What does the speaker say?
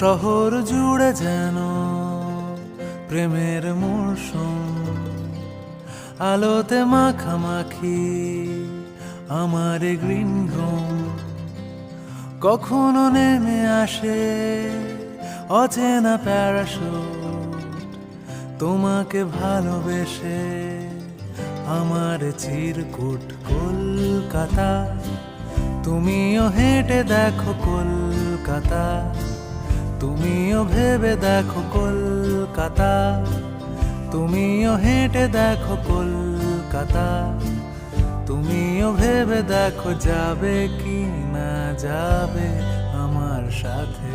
শহর জুড়ে যেন প্রেমের মৌসুম, আলোতে মাখামাখি আমার গ্রিন রুম। কখনো নেমে আসে অচেনা প্যারাশুট, তোমাকে ভালোবেসে আমার চিরকুট। কলকাতা, তুমিও হেঁটে দেখো কলকাতা, তুমিও ভেবে দেখো কলকাতা, তুমিও হেঁটে দেখো কলকাতা, তুমিও ভেবে দেখো যাবে কি না যাবে আমার সাথে।